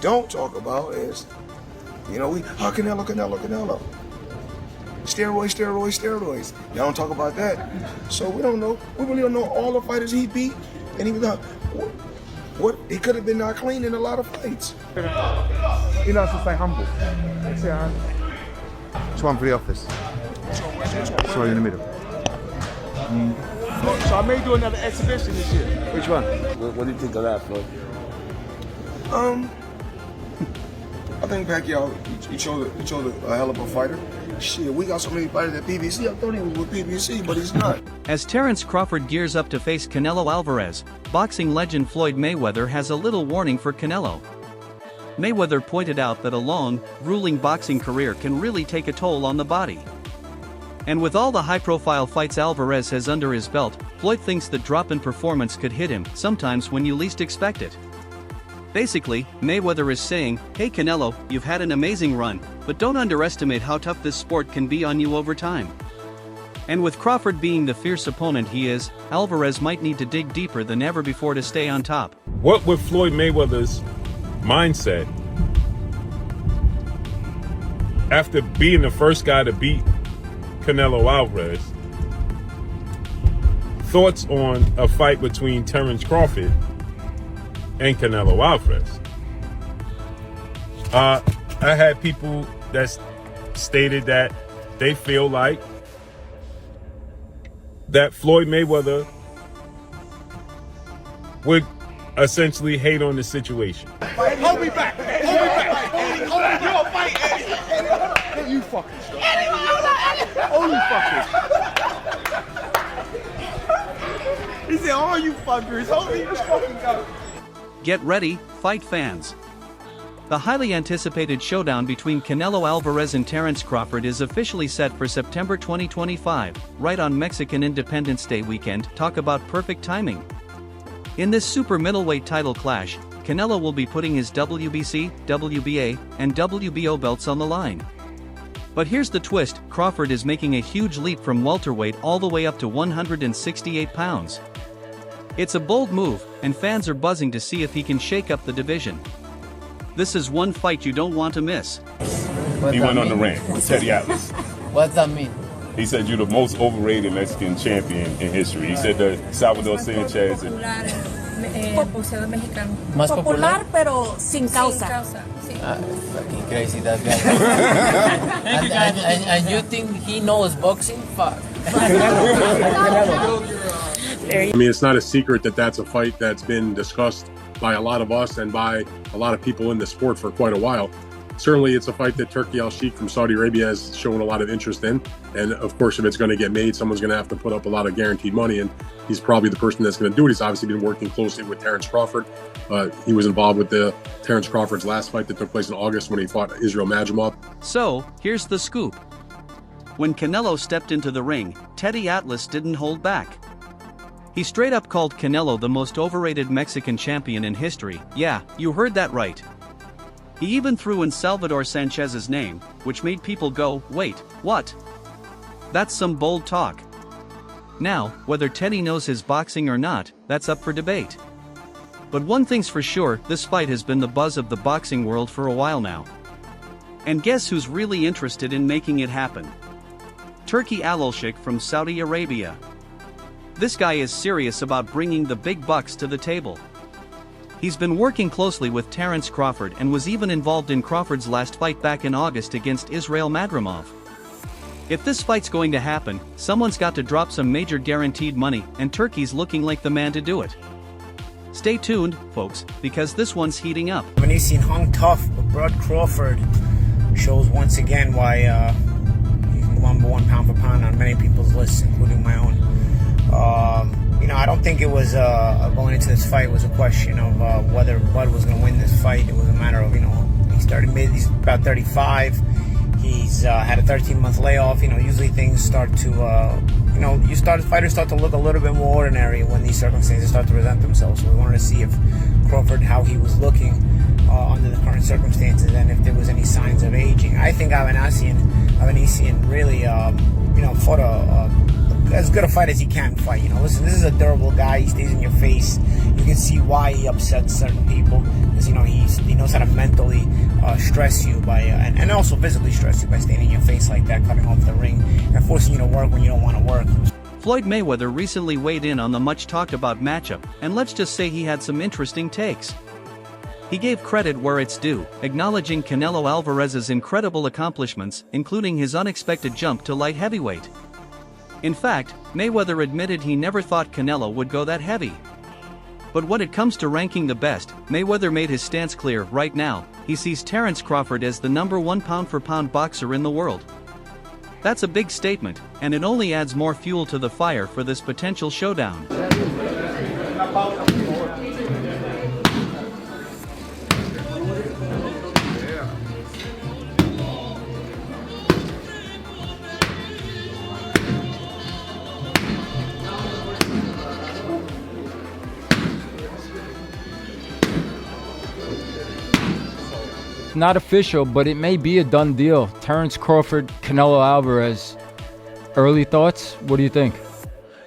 don't talk about is, Canelo. Steroids. Y'all don't talk about that. So we don't know. We really don't know all the fighters he beat, and he was not. What he could have been not clean in a lot of fights. He likes to stay humble. That's it, huh? It's one for the office. Sorry, in the middle. So I may do another exhibition this year. Which one? What do you think of that, Floyd? I think Pacquiao, he chose a hell of a fighter. Shit, we got so many fighters at PBC. I thought he was with PBC, but he's not. As Terence Crawford gears up to face Canelo Alvarez, boxing legend Floyd Mayweather has a little warning for Canelo. Mayweather pointed out that a long, grueling boxing career can really take a toll on the body. And with all the high-profile fights Alvarez has under his belt, Floyd thinks that drop in performance could hit him, sometimes when you least expect it. Basically, Mayweather is saying, hey Canelo, you've had an amazing run, but don't underestimate how tough this sport can be on you over time. And with Crawford being the fierce opponent he is, Alvarez might need to dig deeper than ever before to stay on top. What would Floyd Mayweather's mindset after being the first guy to beat Canelo Alvarez? Thoughts on a fight between Terence Crawford and Canelo Alvarez? I had people that stated that they feel like that Floyd Mayweather would essentially hate on the situation. Hold me back. You'll fight Eddie. You fucking stuff. Oh, you fuckers. He said, oh, you fuckers. Hold me. Let's fucking go. Get ready, fight fans. The highly anticipated showdown between Canelo Alvarez and Terence Crawford is officially set for September 2025, right on Mexican Independence Day weekend. Talk about perfect timing. In this super middleweight title clash, Canelo will be putting his WBC, WBA, and WBO belts on the line. But here's the twist, Crawford is making a huge leap from welterweight all the way up to 168 pounds. It's a bold move, and fans are buzzing to see if he can shake up the division. This is one fight you don't want to miss. He went on the ring with Teddy Atlas. What's that mean? He said you're the most overrated Mexican champion in history. He said that Salvador Sanchez and boxeador mexicano. Más popular, pero sin causa. Sí. Fucking crazy, that guy. and you think he knows boxing? Fuck. I mean, it's not a secret that that's a fight that's been discussed by a lot of us and by a lot of people in the sport for quite a while. Certainly, it's a fight that Turki Al-Sheikh from Saudi Arabia has shown a lot of interest in. And of course, if it's going to get made, someone's going to have to put up a lot of guaranteed money. And he's probably the person that's going to do it. He's obviously been working closely with Terence Crawford. He was involved with the Terence Crawford's last fight that took place in August when he fought Israel Madrimov. So, here's the scoop. When Canelo stepped into the ring, Teddy Atlas didn't hold back. He straight up called Canelo the most overrated Mexican champion in history. Yeah, you heard that right. He even threw in Salvador Sanchez's name, which made people go, wait, what? That's some bold talk. Now, whether Teddy knows his boxing or not, that's up for debate. But one thing's for sure, this fight has been the buzz of the boxing world for a while now. And guess who's really interested in making it happen? Turki Al-Sheikh from Saudi Arabia. This guy is serious about bringing the big bucks to the table. He's been working closely with Terence Crawford and was even involved in Crawford's last fight back in August against Israel Madrimov. If this fight's going to happen, someone's got to drop some major guaranteed money, and Turki's looking like the man to do it. Stay tuned, folks, because this one's heating up. Venetian hung tough, but Bud Crawford shows once again why he's number one pound for pound on many people's lists, including my own. I don't think it was going into this fight was a question of whether Bud was going to win this fight. It was a matter of, he's about 35. He's had a 13-month layoff. Usually things start to, fighters start to look a little bit more ordinary when these circumstances start to present themselves. So we wanted to see if Crawford, how he was looking under the current circumstances, and if there was any signs of aging. I think Avanesian really, fought a as good a fight as he can fight. You know, listen, this is a durable guy. He stays in your face. You can see why he upsets certain people, because you know he knows how to mentally stress you by and also physically stress you by staying in your face like that, cutting off the ring and forcing you to work when you don't want to work. Floyd Mayweather recently weighed in on the much talked about matchup, and let's just say he had some interesting takes. He gave credit where it's due, acknowledging Canelo Alvarez's incredible accomplishments, including his unexpected jump to light heavyweight. In fact, Mayweather admitted he never thought Canelo would go that heavy. But when it comes to ranking the best, Mayweather made his stance clear. Right now, he sees Terence Crawford as the #1 pound-for-pound boxer in the world. That's a big statement, and it only adds more fuel to the fire for this potential showdown. Not official, but it may be a done deal. Terence Crawford, Canelo Alvarez. Early thoughts? What do you think?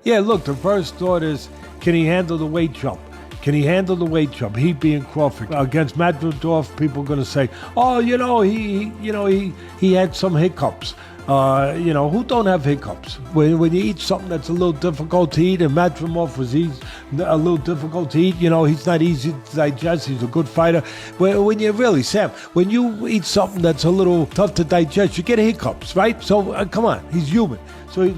Yeah, look, the first thought is, can he handle the weight jump? Can he handle the weight jump? He being Crawford against Matvedorf, people are going to say, "Oh, he had some hiccups." Who don't have hiccups? When you eat something that's a little difficult to eat, and Matvedorf was a little difficult to eat. He's not easy to digest. He's a good fighter. When you eat something that's a little tough to digest, you get hiccups, right? So come on, he's human.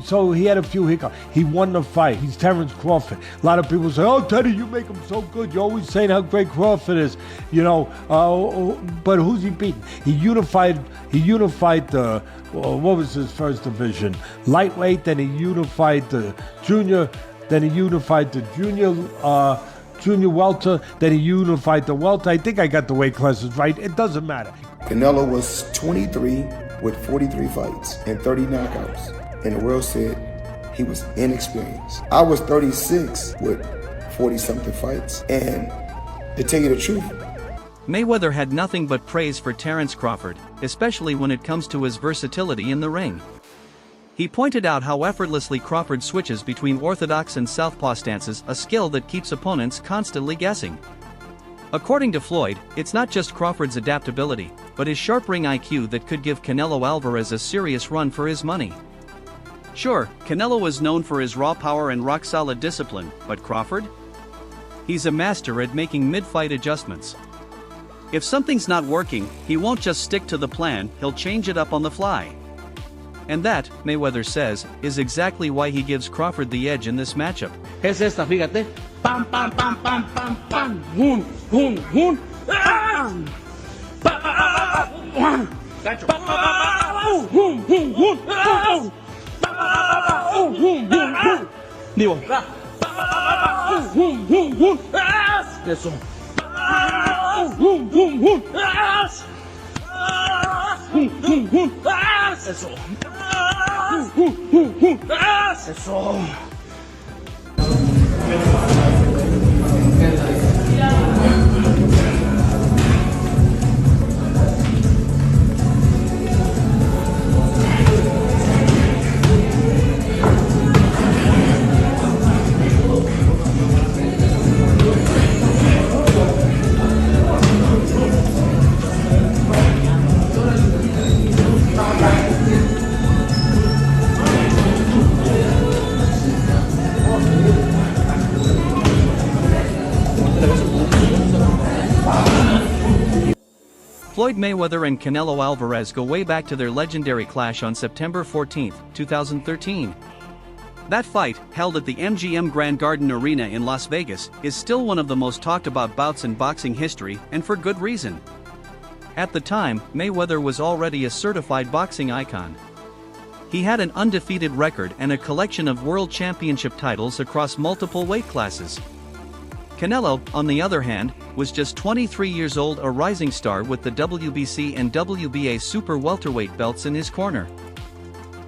So he had a few hiccups. He won the fight. He's Terence Crawford. A lot of people say, "Oh, Teddy, you make him so good. You're always saying how great Crawford is." But who's he beating? He unified the. What was his first division? Lightweight. Then he unified the junior. Then he unified the junior welter. Then he unified the welter. I think I got the weight classes right. It doesn't matter. Canelo was 23 with 43 fights and 30 knockouts. And the world said he was inexperienced. I was 36 with 40-something fights. And to tell you the truth, Mayweather had nothing but praise for Terence Crawford, especially when it comes to his versatility in the ring. He pointed out how effortlessly Crawford switches between orthodox and southpaw stances, a skill that keeps opponents constantly guessing. According to Floyd, it's not just Crawford's adaptability, but his sharp ring IQ that could give Canelo Alvarez a serious run for his money. Sure, Canelo was known for his raw power and rock-solid discipline, but Crawford? He's a master at making mid-fight adjustments. If something's not working, he won't just stick to the plan, he'll change it up on the fly. And that, Mayweather says, is exactly why he gives Crawford the edge in this matchup. Es esta, fíjate. Pam, pam, pam, pam, pam, pam. Hun, hun, hun. Pam. Pam. Hun, hun, hun. Pam. Digo. Eso. Eso. Floyd Mayweather and Canelo Alvarez go way back to their legendary clash on September 14, 2013. That fight, held at the MGM Grand Garden Arena in Las Vegas, is still one of the most talked about bouts in boxing history, and for good reason. At the time, Mayweather was already a certified boxing icon. He had an undefeated record and a collection of world championship titles across multiple weight classes. Canelo, on the other hand, was just 23 years old, a rising star with the WBC and WBA super welterweight belts in his corner.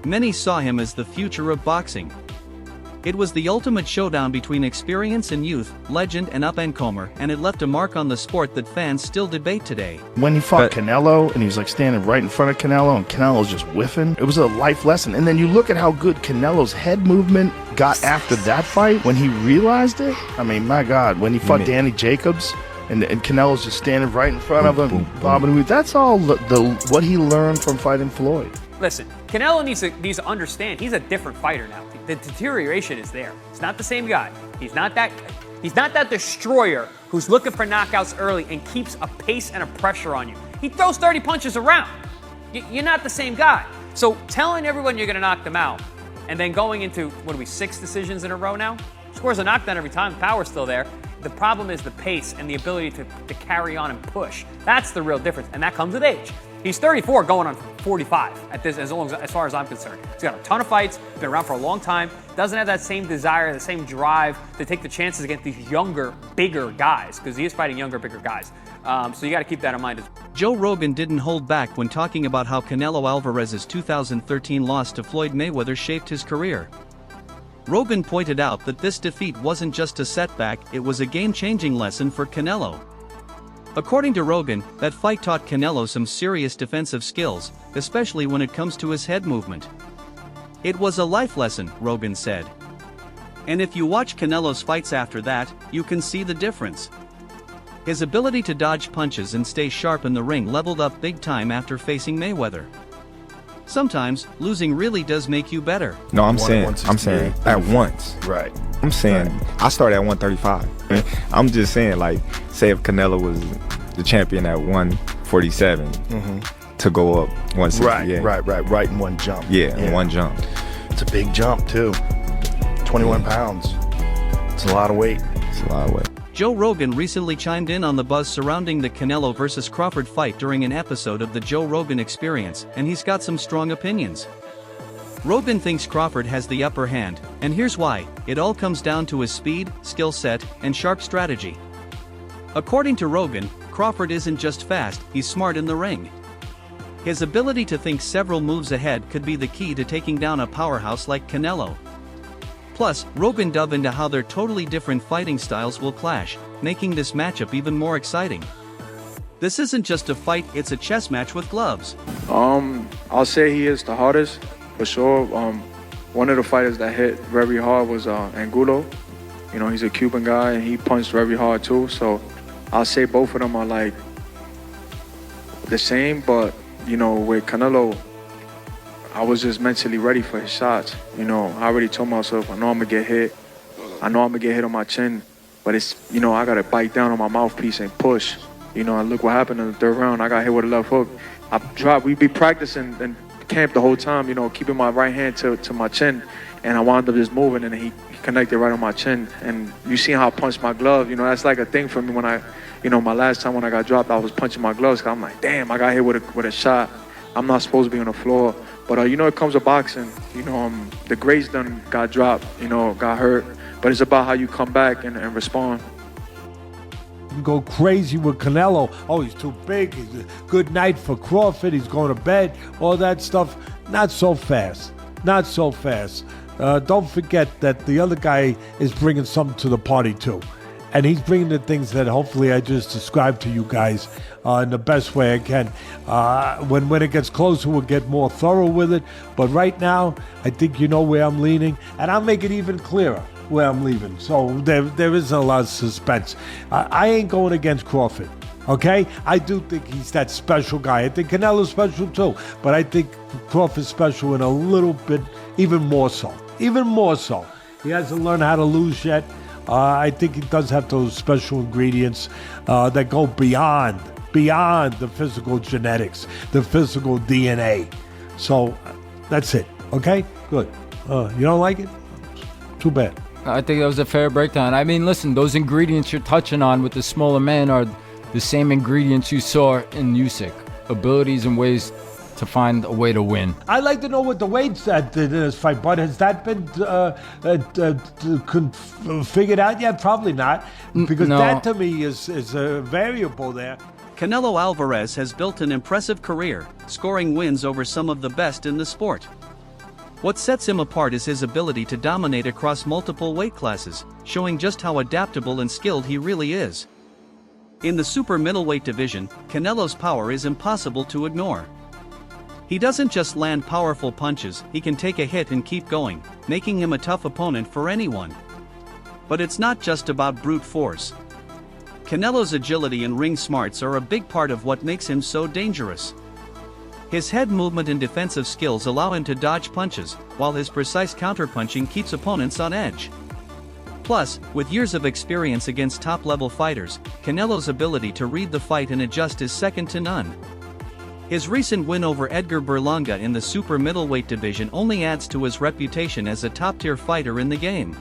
Many saw him as the future of boxing. It was the ultimate showdown between experience and youth, legend and up-and-comer, and it left a mark on the sport that fans still debate today. When he fought Canelo, and he was like standing right in front of Canelo, and Canelo's just whiffing, it was a life lesson. And then you look at how good Canelo's head movement got after that fight, when he realized it. I mean, my God, when he fought Danny Jacobs, and Canelo's just standing right in front of him, bobbing. That's all what he learned from fighting Floyd. Listen, Canelo needs to understand he's a different fighter now. The deterioration is there. He's not the same guy. He's not that destroyer who's looking for knockouts early and keeps a pace and a pressure on you. He throws 30 punches around. You're not the same guy. So telling everyone you're going to knock them out and then going into, 6 decisions in a row now? Scores a knockdown every time. The power's still there. The problem is the pace and the ability to carry on and push. That's the real difference, and that comes with age. He's 34 going on 45 at this, as far as I'm concerned. He's got a ton of fights, been around for a long time, doesn't have that same desire, the same drive to take the chances against these younger, bigger guys, because he is fighting younger, bigger guys. So you got to keep that in mind. Joe Rogan didn't hold back when talking about how Canelo Alvarez's 2013 loss to Floyd Mayweather shaped his career. Rogan pointed out that this defeat wasn't just a setback, it was a game-changing lesson for Canelo. According to Rogan, that fight taught Canelo some serious defensive skills, especially when it comes to his head movement. It was a life lesson, Rogan said. And if you watch Canelo's fights after that, you can see the difference. His ability to dodge punches and stay sharp in the ring leveled up big time after facing Mayweather. Sometimes, losing really does make you better. No, I'm saying at once. Right. I'm saying I started at 135. I'm just saying, like, say if Canelo was the champion at 147 to go up 168. Right in one jump. Yeah, in one jump. It's a big jump too. 21 pounds. It's a lot of weight. It's a lot of weight. Joe Rogan recently chimed in on the buzz surrounding the Canelo versus Crawford fight during an episode of the Joe Rogan Experience, and he's got some strong opinions. Rogan thinks Crawford has the upper hand, and here's why. It all comes down to his speed, skill set, and sharp strategy. According to Rogan, Crawford isn't just fast, he's smart in the ring. His ability to think several moves ahead could be the key to taking down a powerhouse like Canelo. Plus, Rogan dove into how their totally different fighting styles will clash, making this matchup even more exciting. This isn't just a fight, it's a chess match with gloves. I'll say he is the hardest, for sure. One of the fighters that hit very hard was Angulo. You know, he's a Cuban guy and he punched very hard too, so I'll say both of them are like the same, but you know, with Canelo, I was just mentally ready for his shots. You know, I already told myself, I know I'm gonna get hit. I know I'm gonna get hit on my chin, but it's, you know, I gotta bite down on my mouthpiece and push. You know, and look what happened in the third round. I got hit with a left hook. I dropped, we'd be practicing in camp the whole time, you know, keeping my right hand to my chin, and I wound up just moving, and he connected right on my chin. And you see how I punched my glove, you know, that's like a thing for me when I, you know, my last time when I got dropped, I was punching my gloves, cause I'm like, damn, I got hit with a shot. I'm not supposed to be on the floor. But, you know, it comes to boxing, you know, the greats done got dropped, you know, got hurt. But it's about how you come back and respond. You go crazy with Canelo. Oh, he's too big. He's a good night for Crawford. He's going to bed. All that stuff. Not so fast. Not so fast. Don't forget that the other guy is bringing something to the party, too. And he's bringing the things that hopefully I just described to you guys in the best way I can. When it gets closer, we'll get more thorough with it. But right now, I think you know where I'm leaning. And I'll make it even clearer where I'm leaving. So there isn't a lot of suspense. I ain't going against Crawford, okay? I do think he's that special guy. I think Canelo's special too. But I think Crawford's special in a little bit, even more so. Even more so. He hasn't learned how to lose yet. I think he does have those special ingredients that go beyond the physical genetics, the physical DNA. So that's it, okay? Good. You don't like it? Too bad. I think that was a fair breakdown. I mean, listen, those ingredients you're touching on with the smaller man are the same ingredients you saw in Usyk. Abilities and ways to find a way to win. I'd like to know what the Wade said in this fight, but has that been figured out yet? Probably not, because that to me is a variable there. Canelo Alvarez has built an impressive career, scoring wins over some of the best in the sport. What sets him apart is his ability to dominate across multiple weight classes, showing just how adaptable and skilled he really is. In the super middleweight division, Canelo's power is impossible to ignore. He doesn't just land powerful punches, he can take a hit and keep going, making him a tough opponent for anyone. But it's not just about brute force. Canelo's agility and ring smarts are a big part of what makes him so dangerous. His head movement and defensive skills allow him to dodge punches, while his precise counterpunching keeps opponents on edge. Plus, with years of experience against top-level fighters, Canelo's ability to read the fight and adjust is second to none. His recent win over Edgar Berlanga in the super middleweight division only adds to his reputation as a top-tier fighter in the game.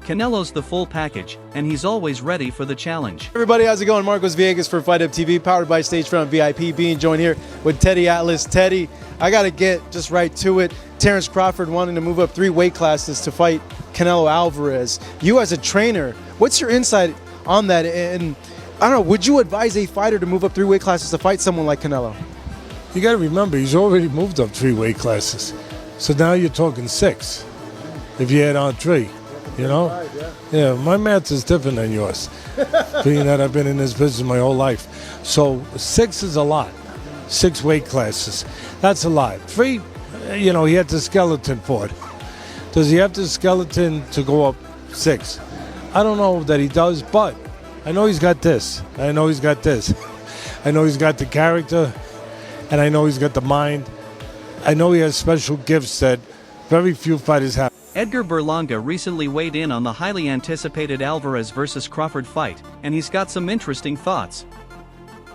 Canelo's the full package, and he's always ready for the challenge. Everybody, how's it going? Marcos Villegas for Fight Up TV, powered by Stagefront VIP, being joined here with Teddy Atlas. Teddy, I got to get just right to it. Terence Crawford wanting to move up 3 weight classes to fight Canelo Alvarez. You as a trainer, what's your insight on that? And I don't know, would you advise a fighter to move up 3 weight classes to fight someone like Canelo? You got to remember, he's already moved up 3 weight classes. So now you're talking 6, if you add on 3. You know? Yeah, my math is different than yours, being that I've been in this business my whole life. So 6 is a lot. 6 weight classes. That's a lot. 3, he had the skeleton for it. Does he have the skeleton to go up 6? I don't know that he does, but I know he's got this. I know he's got this. I know he's got the character, and I know he's got the mind. I know he has special gifts that very few fighters have. Edgar Berlanga recently weighed in on the highly anticipated Alvarez vs. Crawford fight, and he's got some interesting thoughts.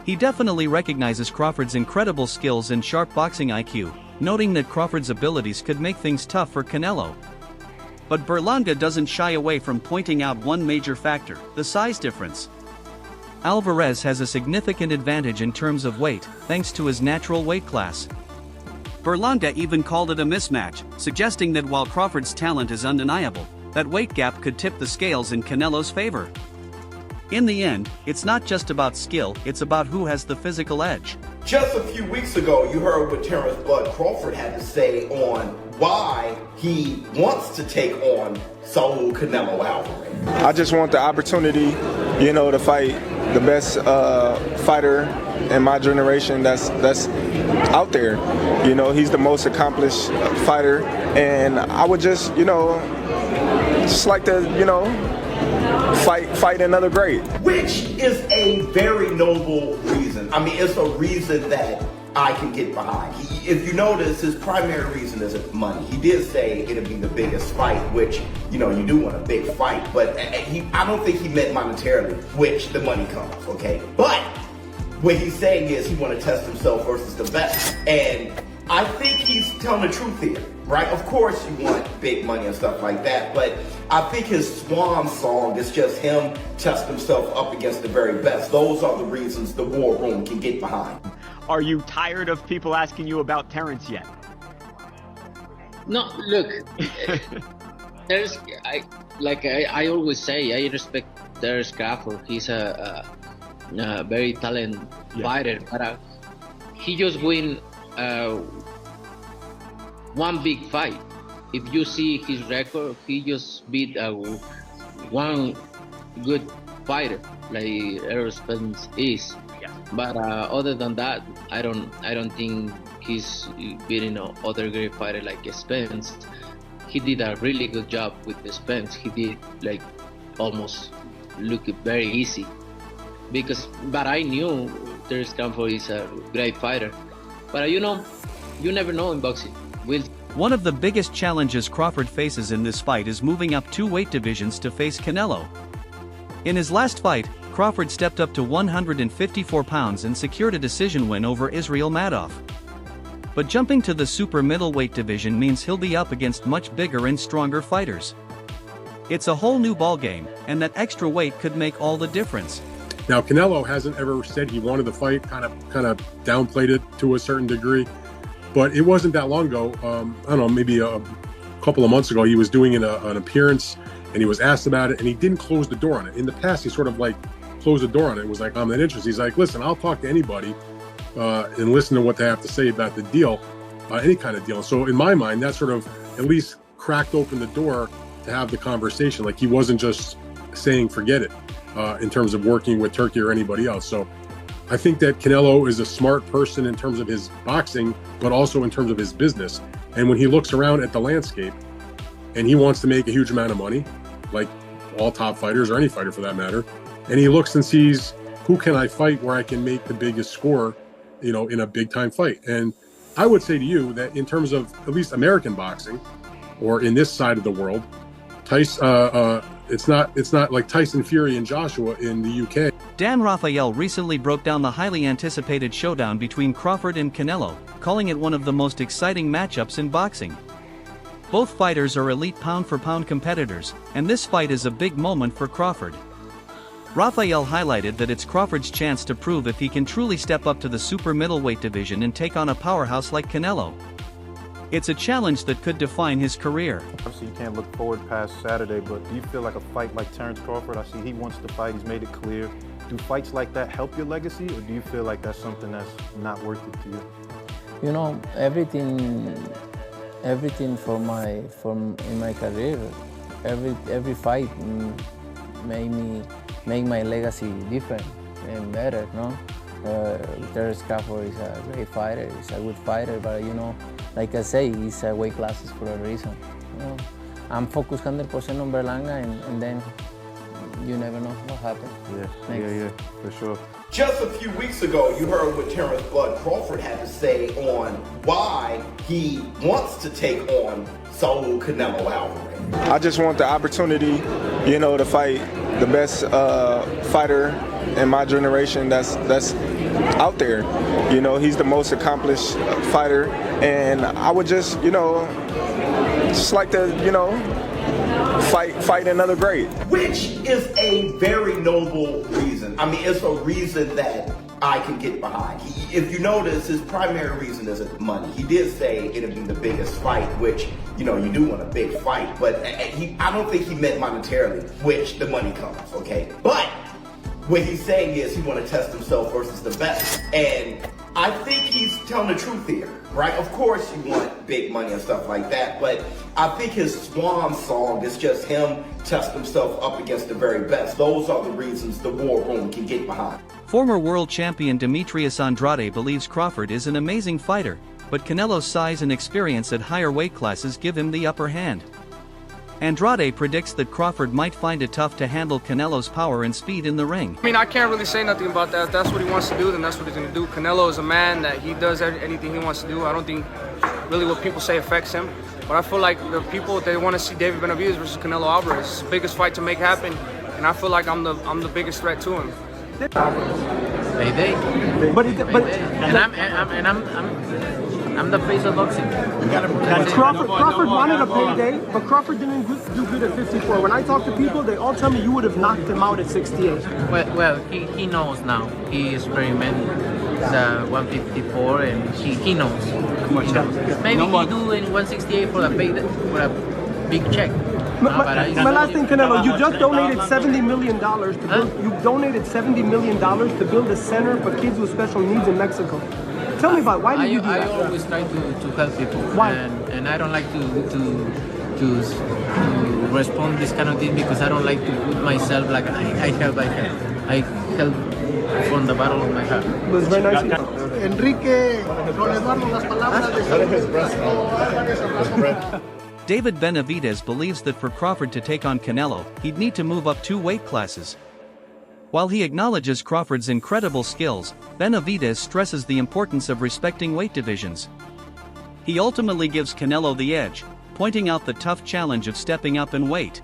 He definitely recognizes Crawford's incredible skills and sharp boxing IQ, noting that Crawford's abilities could make things tough for Canelo. But Berlanga doesn't shy away from pointing out one major factor: the size difference. Alvarez has a significant advantage in terms of weight, thanks to his natural weight class. Berlanga even called it a mismatch, suggesting that while Crawford's talent is undeniable, that weight gap could tip the scales in Canelo's favor. In the end, it's not just about skill, it's about who has the physical edge. Just a few weeks ago, you heard what Terence "Bud" Crawford had to say on why he wants to take on Saul Canelo Alvarez. I just want the opportunity, to fight the best fighter in my generation that's out there. He's the most accomplished fighter, and I would just like to, fight another great. Which is a very noble reason. I mean, it's a reason that I can get behind. If you notice, his primary reason isn't money. He did say it'll be the biggest fight, which, you do want a big fight, but I don't think he meant monetarily, which the money comes, okay? But what he's saying is he want to test himself versus the best. And I think he's telling the truth here, right? Of course you want big money and stuff like that, but I think his swan song is just him testing himself up against the very best. Those are the reasons the war room can get behind. Are you tired of people asking you about Terence yet? No, look, I always say, I respect Terence Crawford. He's a very talented fighter, but he just win one big fight. If you see his record, he just beat one good fighter like Errol Spence is. But other than that, I don't think he's beating other great fighter like Spence. He did a really good job with the Spence. He did almost look very easy. But I knew Terence Crawford is a great fighter. But you never know in boxing. One of the biggest challenges Crawford faces in this fight is moving up 2 weight divisions to face Canelo. In his last fight, Crawford stepped up to 154 pounds and secured a decision win over Israel Madoff. But jumping to the super middleweight division means he'll be up against much bigger and stronger fighters. It's a whole new ballgame, and that extra weight could make all the difference. Now, Canelo hasn't ever said he wanted to fight, kind of downplayed it to a certain degree. But it wasn't that long ago, I don't know, maybe a couple of months ago, he was doing an appearance and he was asked about it and he didn't close the door on it. In the past, he sort of closed the door on it. It was like, I'm not interested. He's like, listen, I'll talk to anybody and listen to what they have to say about the deal. any kind of deal. So in my mind, that sort of at least cracked open the door to have the conversation. Like he wasn't just saying forget it in terms of working with Turkey or anybody else. So I think that Canelo is a smart person in terms of his boxing, but also in terms of his business. And when he looks around at the landscape and he wants to make a huge amount of money, like all top fighters or any fighter for that matter, and he looks and sees who can I fight where I can make the biggest score, you know, in a big time fight. And I would say to you that in terms of at least American boxing or in this side of the world, it's not like Tyson Fury and Joshua in the UK. Dan Rafael recently broke down the highly anticipated showdown between Crawford and Canelo, calling it one of the most exciting matchups in boxing. Both fighters are elite pound-for-pound competitors, and this fight is a big moment for Crawford. Rafael highlighted that it's Crawford's chance to prove if he can truly step up to the super middleweight division and take on a powerhouse like Canelo. It's a challenge that could define his career. Obviously, you can't look forward past Saturday, but do you feel like a fight like Terence Crawford? I see he wants to fight, he's made it clear. Do fights like that help your legacy, or do you feel like that's something that's not worth it to you? You know, everything in my career, every fight make my legacy different and better, no? Terence Crawford is a great fighter, he's a good fighter, but you know, like I say, he's a weight classes for a reason. You know? I'm focused 100% on Berlanga, and then you never know what happens. Yeah, for sure. Just a few weeks ago, you heard what Terence "Bud" Crawford had to say on why he wants to take on Saul Canelo Alvarez. I just want the opportunity, you know, to fight the best fighter in my generation that's out there. You know, he's the most accomplished fighter, and I would just, you know, just like to, you know, fight another great. Which is a very noble reason. I mean, it's a reason that I can get behind. If you notice, his primary reason isn't money. He did say it'd be the biggest fight, which, you know, you do want a big fight, but I don't think he meant monetarily, which the money comes, okay? But what he's saying is he want to test himself versus the best. And I think he's telling the truth here, right? Of course you want big money and stuff like that, but I think his swan song is just him testing himself up against the very best. Those are the reasons the war room can get behind. Former world champion Demetrius Andrade believes Crawford is an amazing fighter, but Canelo's size and experience at higher weight classes give him the upper hand. Andrade predicts that Crawford might find it tough to handle Canelo's power and speed in the ring. I mean, I can't really say nothing about that. If that's what he wants to do, then that's what he's going to do. Canelo is a man that he does anything he wants to do. I don't think really what people say affects him. But I feel like the people, they want to see David Benavidez versus Canelo Alvarez. It's the biggest fight to make happen, and I feel like I'm the biggest threat to him. I'm the face of boxing. Crawford wanted a payday, but Crawford didn't do good at 54. When I talk to people, they all tell me you would have knocked him out at 68. Well, he knows now. He experimented 154, and he knows. Maybe he do in 168 for a big check. My last thing, Canelo, you just donated $70 million to build. You donated $70 million to build a center for kids with special needs in Mexico. Tell me about it. Why did you do that? I always try to help people. Why? And I don't like to respond this kind of thing because I don't like to put myself like I help. I help from the bottom of my heart. It was very nice. Enrique, con Eduardo, las palabras de David Benavidez believes that for Crawford to take on Canelo, he'd need to move up 2 weight classes. While he acknowledges Crawford's incredible skills, Benavidez stresses the importance of respecting weight divisions. He ultimately gives Canelo the edge, pointing out the tough challenge of stepping up in weight.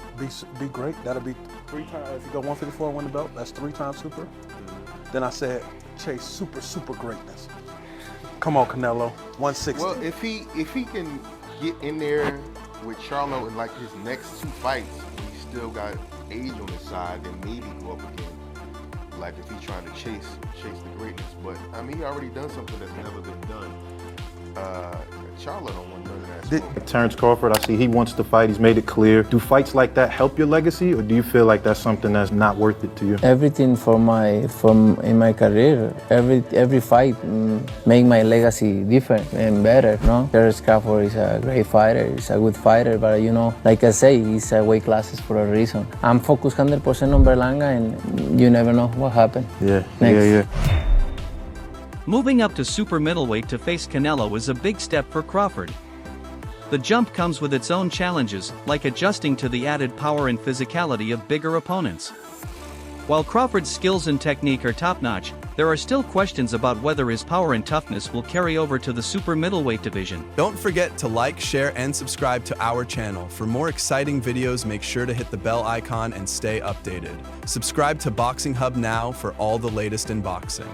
Be great. That'll be 3 times. If you go 154 and win the belt, that's 3 times super. Then I said, chase super greatness. Come on, Canelo, 160. Well, if he can get in there with Charlo in like his next 2 fights, when he's still got age on his side, then maybe go up again. Like if he's trying to chase the greatness, but I mean he already done something that's never been done. Charlo don't want none of that smoke. Terence Crawford, I see he wants to fight. He's made it clear. Do fights like that help your legacy, or do you feel like that's something that's not worth it to you? Everything in my career, every fight make my legacy different and better. No, Terence Crawford is a great fighter. He's a good fighter, but like I say, he's weight classes for a reason. I'm focused 100% on Berlanga, and you never know what happened. Yeah. Moving up to super middleweight to face Canelo is a big step for Crawford. The jump comes with its own challenges, like adjusting to the added power and physicality of bigger opponents. While Crawford's skills and technique are top-notch, there are still questions about whether his power and toughness will carry over to the super middleweight division. Don't forget to like, share, and subscribe to our channel. For more exciting videos, make sure to hit the bell icon and stay updated. Subscribe to Boxing Hub now for all the latest in boxing.